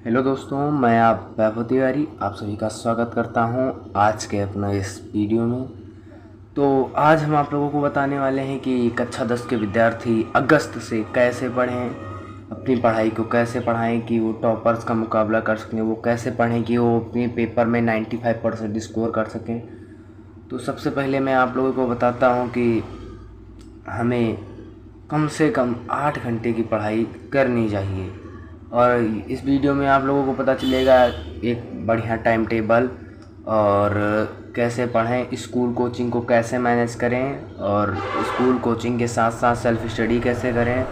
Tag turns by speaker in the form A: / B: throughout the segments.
A: Hello दोस्तों, मैं आप वैभव तिवारी आप सभी का स्वागत करता हूं आज के अपना इस वीडियो में। तो आज हम आप लोगों को बताने वाले हैं कि कक्षा 10 के विद्यार्थी अगस्त से कैसे पढ़ें, अपनी पढ़ाई को कैसे पढ़ाएं कि वो टॉपर्स का मुकाबला कर सकें, वो कैसे पढ़ें कि वो अपने पेपर में 95% स्कोर कर सकें। तो सबसे पहले मैं आप लोगों को बताता हूँ कि हमें कम से कम 8 घंटे की पढ़ाई करनी चाहिए। और इस वीडियो में आप लोगों को पता चलेगा एक बढ़िया टाइम टेबल और कैसे पढ़ें, स्कूल कोचिंग को कैसे मैनेज करें और स्कूल कोचिंग के साथ साथ सेल्फ स्टडी कैसे करें,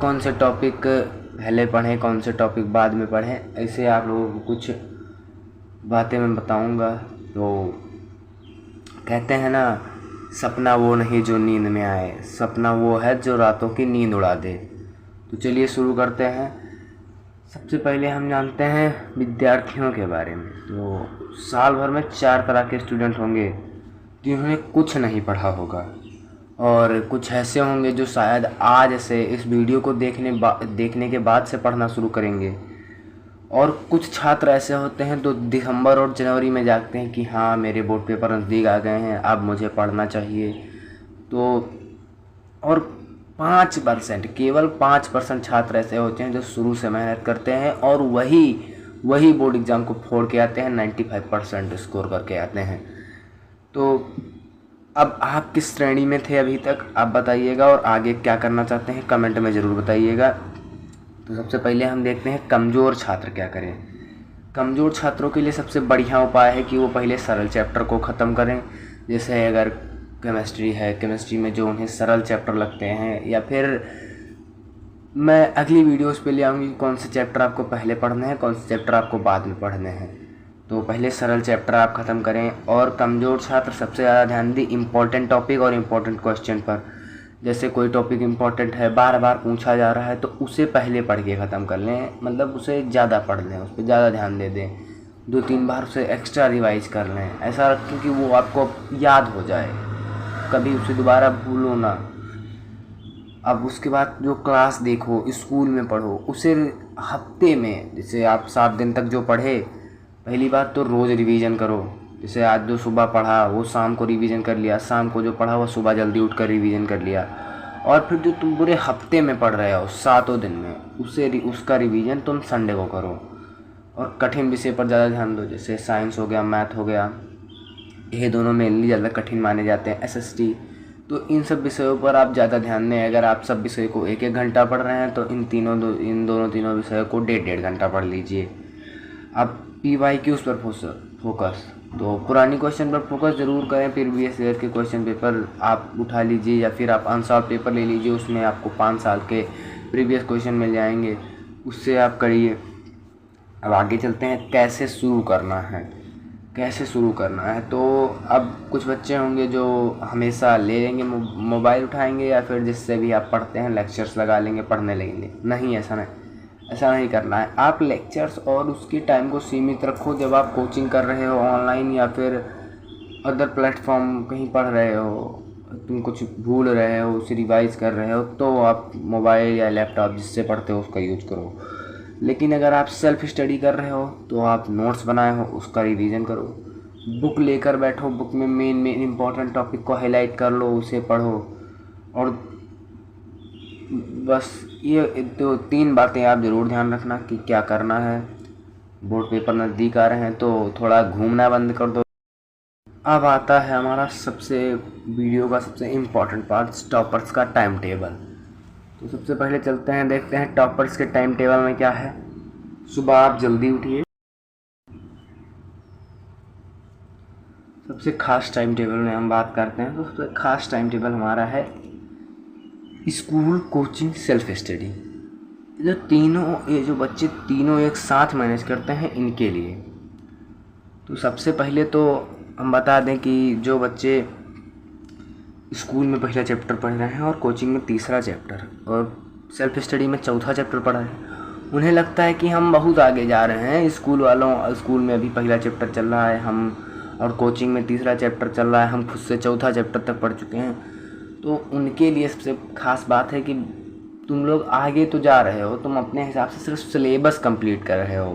A: कौन से टॉपिक पहले पढ़ें कौन से टॉपिक बाद में पढ़ें। ऐसे आप लोगों को कुछ बातें मैं बताऊंगा। तो कहते हैं ना, सपना वो नहीं जो नींद में आए, सपना वो है जो रातों की नींद उड़ा दे। तो चलिए शुरू करते हैं। सबसे पहले हम जानते हैं विद्यार्थियों के बारे में। तो साल भर में 4 तरह के स्टूडेंट होंगे जिन्होंने कुछ नहीं पढ़ा होगा, और कुछ ऐसे होंगे जो शायद आज से इस वीडियो को देखने के बाद से पढ़ना शुरू करेंगे, और कुछ छात्र ऐसे होते हैं तो दिसंबर और जनवरी में जागते हैं कि हाँ मेरे बोर्ड पेपर नज़दीक आ गए हैं, अब मुझे पढ़ना चाहिए। तो और 5% केवल 5% छात्र ऐसे होते हैं जो शुरू से मेहनत करते हैं और वही बोर्ड एग्ज़ाम को फोड़ के आते हैं, 95% स्कोर करके आते हैं। तो अब आप किस श्रेणी में थे अभी तक आप बताइएगा, और आगे क्या करना चाहते हैं कमेंट में ज़रूर बताइएगा। तो सबसे पहले हम देखते हैं कमज़ोर छात्र क्या करें। कमज़ोर छात्रों के लिए सबसे बढ़िया उपाय है कि वो पहले सरल चैप्टर को ख़त्म करें। जैसे अगर केमिस्ट्री है, केमिस्ट्री में जो उन्हें सरल चैप्टर लगते हैं, या फिर मैं अगली वीडियोस पे ले आऊँगी कौन से चैप्टर आपको पहले पढ़ने हैं कौन से चैप्टर आपको बाद में पढ़ने हैं। तो पहले सरल चैप्टर आप ख़त्म करें। और कमज़ोर छात्र सबसे ज़्यादा ध्यान दें इम्पॉर्टेंट टॉपिक और इम्पॉर्टेंट क्वेश्चन पर। जैसे कोई टॉपिक इम्पॉर्टेंट है, बार बार पूछा जा रहा है, तो उसे पहले पढ़ के ख़त्म कर लें, मतलब उसे ज़्यादा पढ़ लें, उस पर ज़्यादा ध्यान दे दें, 2-3 बार उसे एक्स्ट्रा रिवाइज कर लें। ऐसा रखें कि वो आपको याद हो जाए, कभी उसे दोबारा भूलो ना। अब उसके बाद जो क्लास देखो, स्कूल में पढ़ो, उसे हफ्ते में जैसे आप 7 दिन तक जो पढ़े, पहली बात तो रोज़ रिवीजन करो। जैसे आज जो सुबह पढ़ा वो शाम को रिवीजन कर लिया, शाम को जो पढ़ा वो सुबह जल्दी उठकर रिवीजन कर लिया। और फिर जो तुम पूरे हफ्ते में पढ़ रहे हो 7 दिन में, उसका रिवीजन तुम संडे को करो। और कठिन विषय पर ज़्यादा ध्यान दो, जैसे साइंस हो गया, मैथ हो गया, ये दोनों मेनली ज़्यादा कठिन माने जाते हैं, एसएसटी। तो इन सब विषयों पर आप ज़्यादा ध्यान दें। अगर आप सब विषय को 1-1 घंटा पढ़ रहे हैं तो इन तीनों विषयों को 1.5 घंटा पढ़ लीजिए। अब PYQs पर फोकस, तो पुरानी क्वेश्चन पर फोकस ज़रूर करें। प्रीवियस ईयर के क्वेश्चन पेपर आप उठा लीजिए, या फिर आप अनसॉल्व पेपर ले लीजिए, उसमें आपको 5 साल के प्रीवियस क्वेश्चन मिल जाएंगे, उससे आप करिए। अब आगे चलते हैं कैसे शुरू करना है। तो अब कुछ बच्चे होंगे जो हमेशा ले लेंगे, मोबाइल उठाएंगे, या फिर जिससे भी आप पढ़ते हैं लेक्चर्स लगा लेंगे, पढ़ने लगेंगे। नहीं, ऐसा नहीं करना है। आप लेक्चर्स और उसकी टाइम को सीमित रखो। जब आप कोचिंग कर रहे हो ऑनलाइन या फिर अदर प्लेटफॉर्म कहीं पढ़ रहे हो, तुम कुछ भूल रहे हो, उसे रिवाइज कर रहे हो, तो आप मोबाइल या लैपटॉप जिससे पढ़ते हो उसका यूज करो। लेकिन अगर आप सेल्फ स्टडी कर रहे हो तो आप नोट्स बनाए हो उसका रिवीजन करो, बुक लेकर बैठो, बुक में मेन इम्पोर्टेंट टॉपिक को हाईलाइट कर लो, उसे पढ़ो। और बस ये तो 3 बातें आप ज़रूर ध्यान रखना कि क्या करना है। बोर्ड पेपर नज़दीक आ रहे हैं तो थोड़ा घूमना बंद कर दो। अब आता है हमारा वीडियो का सबसे इम्पोर्टेंट पार्ट, टॉपर्स का टाइम टेबल। तो सबसे पहले चलते हैं, देखते हैं टॉपर्स के टाइम टेबल में क्या है। सुबह आप जल्दी उठिए। सबसे खास टाइम टेबल में हम बात करते हैं, तो सबसे खास टाइम टेबल हमारा है स्कूल, कोचिंग, सेल्फ स्टडी। ये जो बच्चे तीनों एक साथ मैनेज करते हैं इनके लिए। तो सबसे पहले तो हम बता दें कि जो बच्चे स्कूल में पहला चैप्टर पढ़ रहे हैं और कोचिंग में तीसरा चैप्टर और सेल्फ स्टडी में चौथा चैप्टर पढ़ रहे हैं, उन्हें लगता है कि हम बहुत आगे जा रहे हैं। स्कूल में अभी पहला चैप्टर चल रहा है हम, और कोचिंग में तीसरा चैप्टर चल रहा है, हम खुद से चौथा चैप्टर तक पढ़ चुके हैं। तो उनके लिए सबसे खास बात है कि तुम लोग आगे तो जा रहे हो, तुम अपने हिसाब से सिर्फ सिलेबस कंप्लीट कर रहे हो,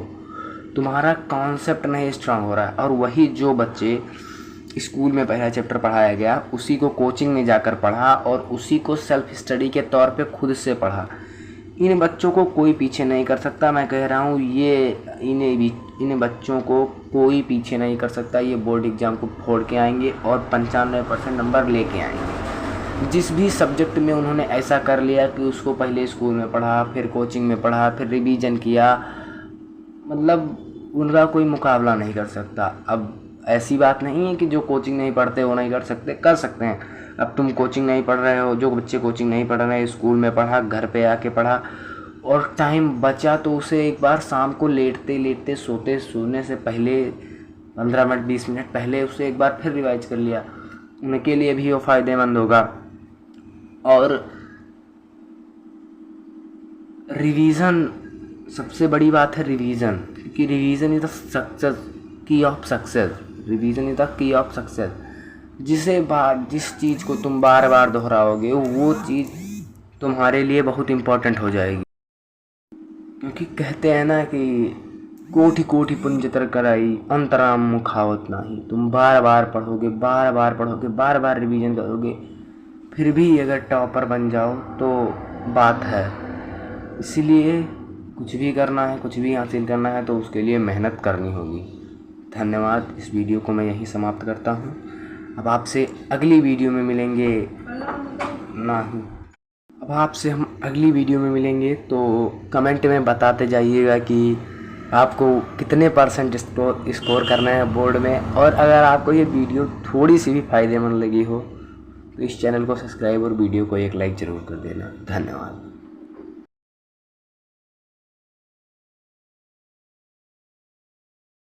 A: तुम्हारा कॉन्सेप्ट नहीं स्ट्रांग हो रहा है। और वही जो बच्चे स्कूल में पहला चैप्टर पढ़ाया गया उसी को कोचिंग में जाकर पढ़ा और उसी को सेल्फ स्टडी के तौर पे खुद से पढ़ा, इन बच्चों को कोई पीछे नहीं कर सकता। मैं कह रहा हूँ इन बच्चों को कोई पीछे नहीं कर सकता। ये बोर्ड एग्ज़ाम को फोड़ के आएंगे और 95% नंबर लेके आएंगे। जिस भी सब्जेक्ट में उन्होंने ऐसा कर लिया कि उसको पहले स्कूल में पढ़ा, फिर कोचिंग में पढ़ा, फिर रिवीजन किया, मतलब उनका कोई मुकाबला नहीं कर सकता। अब ऐसी बात नहीं है कि जो कोचिंग नहीं पढ़ते वो नहीं कर सकते, कर सकते हैं। अब तुम कोचिंग नहीं पढ़ रहे हो, जो बच्चे कोचिंग नहीं पढ़ रहे हैं स्कूल में पढ़ा, घर पे आके पढ़ा, और टाइम बचा तो उसे एक बार शाम को लेटते सोने से पहले 15 मिनट 20 मिनट पहले उसे एक बार फिर रिवाइज कर लिया, उनके लिए भी वो फ़ायदेमंद होगा। और रिवीज़न सबसे बड़ी बात है, रिवीज़न, क्योंकि रिवीज़न इज़ द सक्सेस की of success. Revision is the key of success. जिस चीज़ को तुम बार बार दोहराओगे वो चीज़ तुम्हारे लिए बहुत इम्पोर्टेंट हो जाएगी। क्योंकि कहते हैं ना कि कोटि कोटि पुंजतर कराई अंतराम मुखावत नाही। तुम बार बार पढ़ोगे, बार बार रिवीजन करोगे, फिर भी अगर टॉपर बन जाओ तो बात है। इसीलिए कुछ भी करना है, कुछ भी हासिल करना है तो उसके लिए मेहनत करनी होगी। धन्यवाद। इस वीडियो को मैं यहीं समाप्त करता हूँ। अब आपसे अगली वीडियो में मिलेंगे हम अगली वीडियो में मिलेंगे, तो कमेंट में बताते जाइएगा कि आपको कितने % स्कोर करना है बोर्ड में। और अगर आपको ये वीडियो थोड़ी सी भी फ़ायदेमंद लगी हो तो इस चैनल को सब्सक्राइब और वीडियो को एक लाइक ज़रूर कर देना। धन्यवाद।